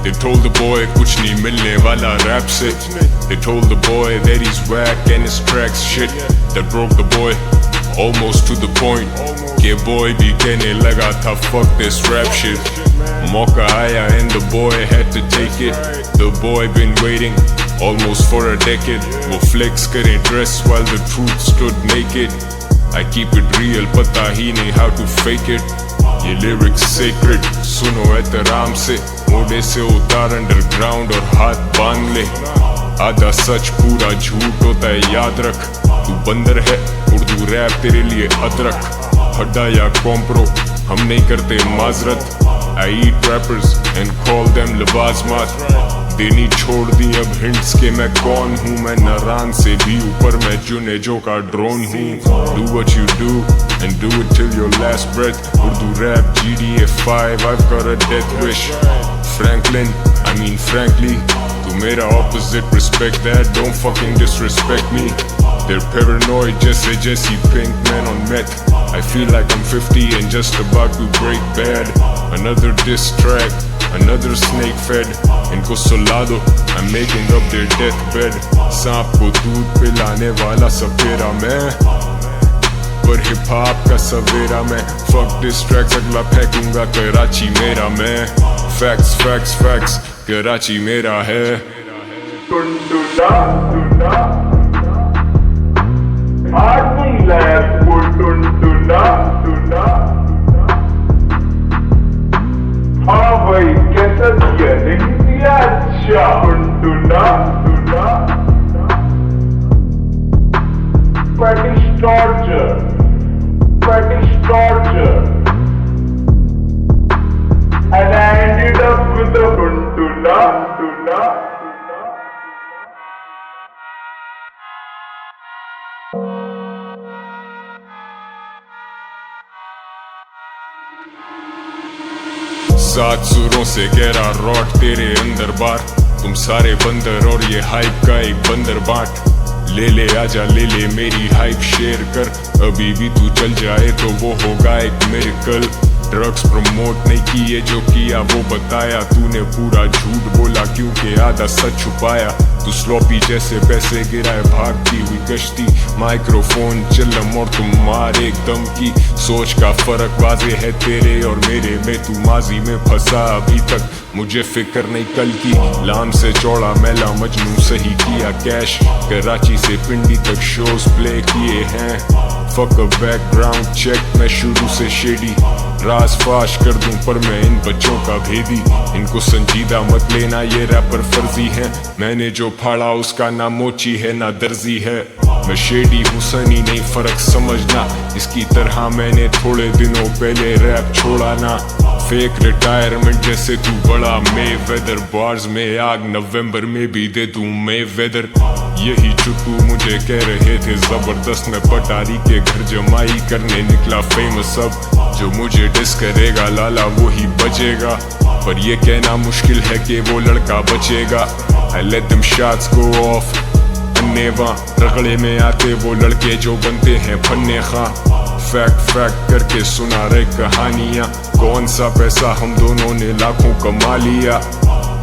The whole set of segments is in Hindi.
They told the boy कुछ नहीं मिलने वाला rap से. They told the boy that he's whack and his tracks shit. That broke the boy almost to the point कि boy भी कहने लगा था fuck this rap shit. मौका आया and the boy had to take it. The boy been waiting almost for a decade. वो flex करे dress while the truth stood naked. I keep it real, पता ही नहीं how to fake it. ये lyrics sacred, सुनो एहतराम से. मोड़े से उतार अंडरग्राउंड और हाथ बांध ले. आधा सच पूरा झूठ होता है याद रख. तू बंदर है उर्दू रैप तेरे लिए अदरक. हड्डा या कॉम्प्रो हम नहीं करते माजरत. I eat rappers and call them लबाज़मात. देनी छोड़ दी अब हिंट्स के मैं कौन हूँ. मैं नारान से भी ऊपर मैं जुनेजो का ड्रोन हूँ. Do what you do and do it till your last breath. Urdu rap GTA 5 I've got a death wish. Franklin, I mean frankly, तू मेरा opposite, respect that, don't fucking disrespect me. They're paranoid जैसे Jesse Pinkman on meth. I feel like I'm 50 and just about to break bad. Another diss track, another snake fed. इनको सुला दो, I'm making up their deathbed. सांप को दूध पिलाने वाला सपेरा मैं, पर हिप हॉप का सवेरा मैं. Fuck diss tracks, अगला फेंकूंगा कराची मेरा मैं. Facts, facts, facts, कराची मेरा है. टुनटुना टुना आज नहीं लाया वो टुनटुना टुना. हाँ भाई कैसा दिया नहीं दिया. अच्छा टुनटुना tuna. Fetish torture, fetish torture. And I ended up with a tuna, tuna. सात सुरों से गहरा रॉट तेरे अंदर बार. तुम सारे बंदर और ये हाइप का एक बंदर बाट. ले ले आजा ले ले मेरी हाइप शेयर कर. अभी भी तू चल जाए तो वो होगा एक मिरेकल. ड्रग्स प्रमोट नहीं किए जो किया वो बताया. तूने पूरा झूठ बोला क्योंकि आधा सच छुपाया. तू स्लोपी जैसे पैसे गिराए भागती हुई कश्ती. माइक्रोफोन चिल्लम और तुम मार एकदम की. सोच का फर्क वाजे है तेरे और मेरे में. तू माजी में फंसा अभी तक मुझे फिक्र नहीं कल की. लाम से चौड़ा मैला मजनू सही किया कैश. कराची से पिंडी तक शोज प्ले किए हैं. फक बैकग्राउंड चेक मैं शुरू से शेडी. राज फाश कर दूं पर मैं इन बच्चों का भेदी. इनको संजीदा मत लेना ये रैपर फर्जी है. मैंने जो फाड़ा उसका ना मोची है ना दर्जी है. मैं शेडी हूँ सनी नहीं फर्क समझना. इसकी तरह मैंने थोड़े दिनों पहले रैप छोड़ा ना. फेक रिटायरमेंट जैसे तू बड़ा मे वेदर. बार्स में आग नवंबर में भी दे दूं मे वेदर. यही चुट्टू मुझे कह रहे थे जबरदस्त. मैं पटारी के घर जमाई करने निकला फेमस. अब जो मुझे डिस करेगा लाला वो ही बचेगा. पर ये कहना मुश्किल है कि वो लड़का बचेगा. I let them shots go off. अन्नेवा रगड़े में आते वो लड़के जो बनते हैं फन्ने खां. फैक्ट फैक्ट करके सुना रहे कहानियां. कौन सा पैसा हम दोनों ने लाखों कमा लिया.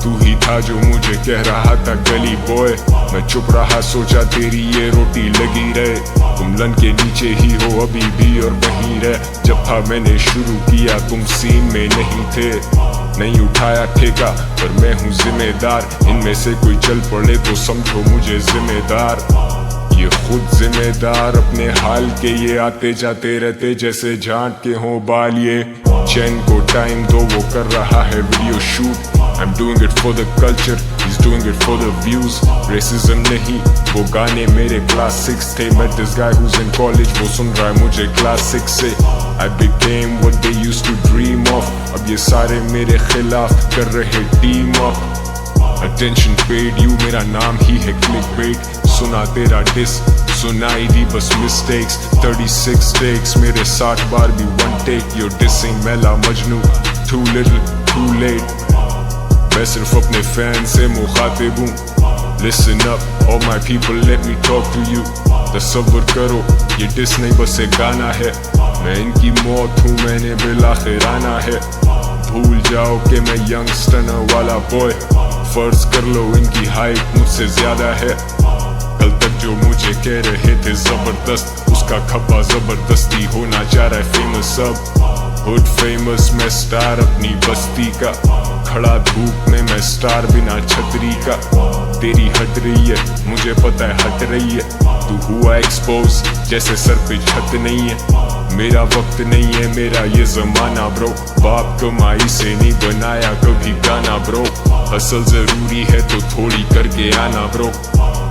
तू ही था जो मुझे कह रहा था गली बॉय. मैं चुप रहा सोचा तेरी ये रोटी लगी रहे. तुम लन के नीचे ही हो अभी भी और वहीं रह. जब था मैंने शुरू किया तुम सीन में नहीं थे. नहीं उठाया ठेका पर मैं हूँ जिम्मेदार. इनमें से कोई चल पड़े तो समझो मुझे जिम्मेदार. ये खुद जिम्मेदार अपने हाल के. ये आते जाते रहते जैसे झांट के हों बाल. ये चैन को टाइम दो वो कर रहा है video shoot. I'm doing it for the culture, he's doing it for the views. Racism नहीं वो गाने मेरे class 6 थे. Met this guy who's in college वो सुन रहा है मुझे class 6 से. I became what they used to dream of. अब ये सारे मेरे खिलाफ कर रहे team up. Attention paid you मेरा नाम ही है clickbait. सुना तेरा diss सुनाई दी बस mistakes. 36 takes मेरे 60 बार भी one take. You're dissing मैला Majnu. Too little too late. मैं सिर्फ अपने फैन से मुखातिब हूँ. Listen up, all my people, let me talk to you. तसव्वुर करो ये डिस नहीं बस एक गाना है. मैं इनकी मौत हूँ मैंने बिलाखिर आना है. भूल जाओ कि मैं यंगस्टर वाला बॉय। फर्ज कर लो इनकी हाइट मुझसे ज्यादा है। कल तक जो मुझे कह रहे थे जबरदस्त, उसका खप्पा जबरदस्ती होना चाह रहा है फेमस। अब हुड फेमस, मैं स्टार अपनी बस्ती का, खड़ा धूप में मैं स्टार बिना छतरी का। तेरी हट रही है मुझे पता है हट रही है, तू हुआ एक्सपोज जैसे सर पे छत नहीं है। मेरा वक्त नहीं है मेरा ये जमाना ब्रो, बाप कमाई से नहीं बनाया कभी गाना ब्रो। हसल जरूरी है तो थोड़ी करके आना ब्रो,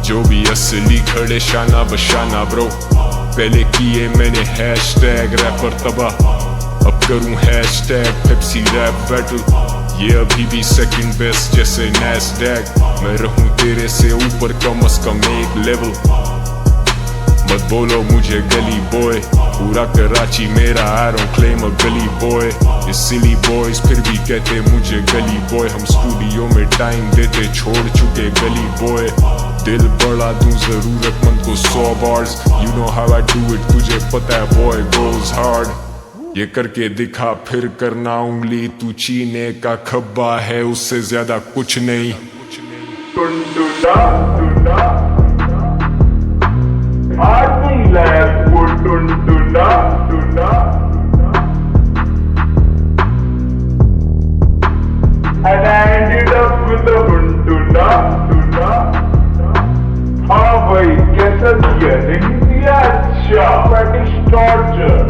जो भी असली खड़े शाना बशाना ब्रो। पहले किए मैंने हैशटैग रैपर तबाह, अब करूं हैशटैग पेप्सी रैप बैटल। ये अभी भी सेकंड बेस्ट जैसे नैस्डैक, मैं रहूं तेरे से ऊपर कम से कम एक लेवल। मत बोलो मुझे गली बॉय, पूरा कराची मेरा I don't claim a गली बॉय। ये सिली बॉयज फिर भी कहते मुझे गली बॉय, हम स्टूडियो में टाइम देते छोड़ चुके गली बॉय। दिल बढ़ा दूं जरूरतमंद को 100 bars, you know how I do it, तुझे पता है बॉय goes hard। ये करके दिखा फिर करना उंगली, तू चीने का खब्बा है उससे ज्यादा कुछ नहीं। टुनटुना टुना आर्मी लैब को टुनटुना tuna and I ended up with a टुनटुना टुना। हाँ भाई कैसा दिया नहीं दिया? अच्छा fetish torture,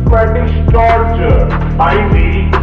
fetish torture, I mean